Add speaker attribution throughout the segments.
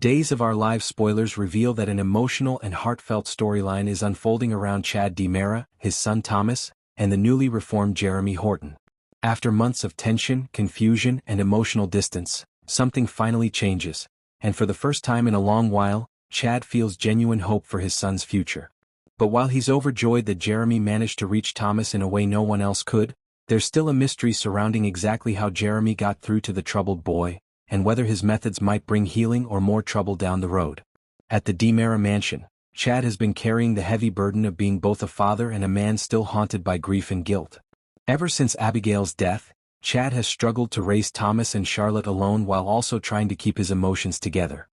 Speaker 1: Days of Our Lives spoilers reveal that an emotional and heartfelt storyline is unfolding around Chad DiMera, his son Thomas, and the newly reformed Jeremy Horton. After months of tension, confusion, and emotional distance, something finally changes, and for the first time in a long while, Chad feels genuine hope for his son's future. But while he's overjoyed that Jeremy managed to reach Thomas in a way no one else could, there's still a mystery surrounding exactly how Jeremy got through to the troubled boy, and whether his methods might bring healing or more trouble down the road. At the DiMera mansion, Chad has been carrying the heavy burden of being both a father and a man still haunted by grief and guilt. Ever since Abigail's death, Chad has struggled to raise Thomas and Charlotte alone while also trying to keep his emotions together.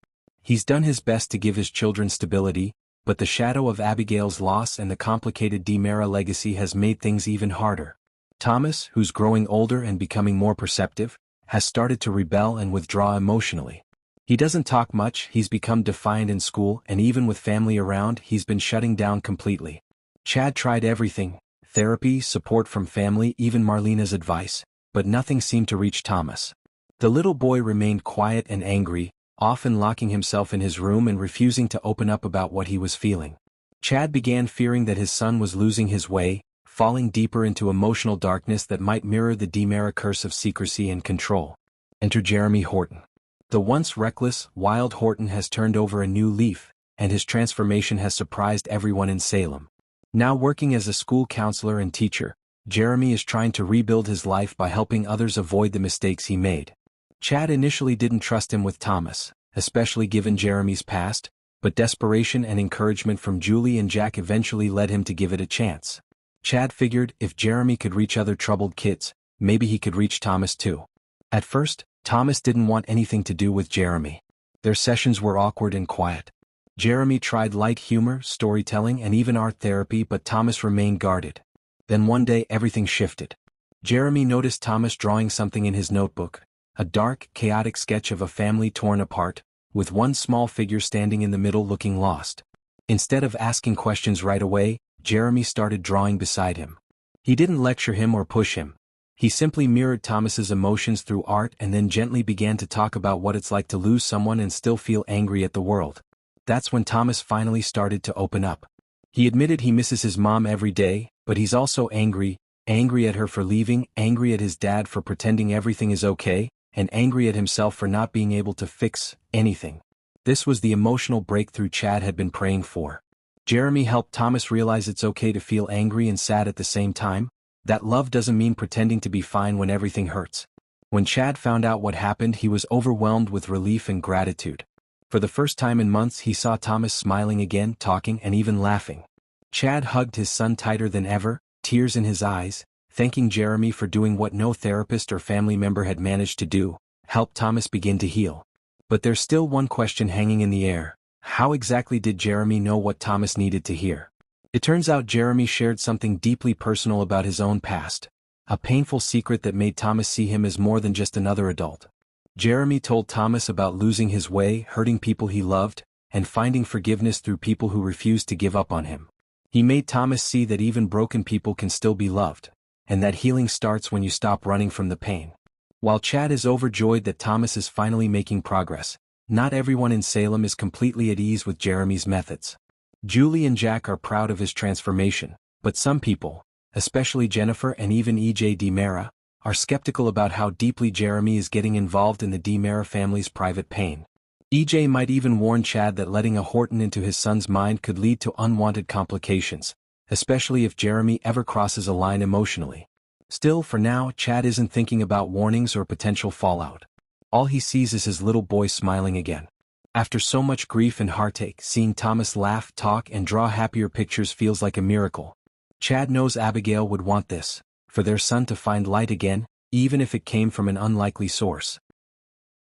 Speaker 1: He's done his best to give his children stability, but the shadow of Abigail's loss and the complicated DiMera legacy has made things even harder. Thomas, who's growing older and becoming more perceptive, has started to rebel and withdraw emotionally. He doesn't talk much, he's become defiant in school, and even with family around, he's been shutting down completely. Chad tried everything: therapy, support from family, even Marlena's advice, but nothing seemed to reach Thomas. The little boy remained quiet and angry, often locking himself in his room and refusing to open up about what he was feeling. Chad began fearing that his son was losing his way, falling deeper into emotional darkness that might mirror the DiMera curse of secrecy and control. Enter Jeremy Horton. The once reckless, wild Horton has turned over a new leaf, and his transformation has surprised everyone in Salem. Now working as a school counselor and teacher, Jeremy is trying to rebuild his life by helping others avoid the mistakes he made. Chad initially didn't trust him with Thomas, especially given Jeremy's past, but desperation and encouragement from Julie and Jack eventually led him to give it a chance. Chad figured if Jeremy could reach other troubled kids, maybe he could reach Thomas too. At first, Thomas didn't want anything to do with Jeremy. Their sessions were awkward and quiet. Jeremy tried light humor, storytelling, and even art therapy, but Thomas remained guarded. Then one day everything shifted. Jeremy noticed Thomas drawing something in his notebook, a dark, chaotic sketch of a family torn apart, with one small figure standing in the middle looking lost. Instead of asking questions right away, Jeremy started drawing beside him. He didn't lecture him or push him. He simply mirrored Thomas's emotions through art and then gently began to talk about what it's like to lose someone and still feel angry at the world. That's when Thomas finally started to open up. He admitted he misses his mom every day, but he's also angry at her for leaving, angry at his dad for pretending everything is okay, and angry at himself for not being able to fix anything. This was the emotional breakthrough Chad had been praying for. Jeremy helped Thomas realize it's okay to feel angry and sad at the same time, that love doesn't mean pretending to be fine when everything hurts. When Chad found out what happened, he was overwhelmed with relief and gratitude. For the first time in months, he saw Thomas smiling again, talking, and even laughing. Chad hugged his son tighter than ever, tears in his eyes, thanking Jeremy for doing what no therapist or family member had managed to do, help Thomas begin to heal. But there's still one question hanging in the air: how exactly did Jeremy know what Thomas needed to hear? It turns out Jeremy shared something deeply personal about his own past, a painful secret that made Thomas see him as more than just another adult. Jeremy told Thomas about losing his way, hurting people he loved, and finding forgiveness through people who refused to give up on him. He made Thomas see that even broken people can still be loved, and that healing starts when you stop running from the pain. While Chad is overjoyed that Thomas is finally making progress, not everyone in Salem is completely at ease with Jeremy's methods. Julie and Jack are proud of his transformation, but some people, especially Jennifer and even E.J. DiMera, are skeptical about how deeply Jeremy is getting involved in the DiMera family's private pain. E.J. might even warn Chad that letting a Horton into his son's mind could lead to unwanted complications, especially if Jeremy ever crosses a line emotionally. Still, for now, Chad isn't thinking about warnings or potential fallout. All he sees is his little boy smiling again. After so much grief and heartache, seeing Thomas laugh, talk, and draw happier pictures feels like a miracle. Chad knows Abigail would want this, for their son to find light again, even if it came from an unlikely source.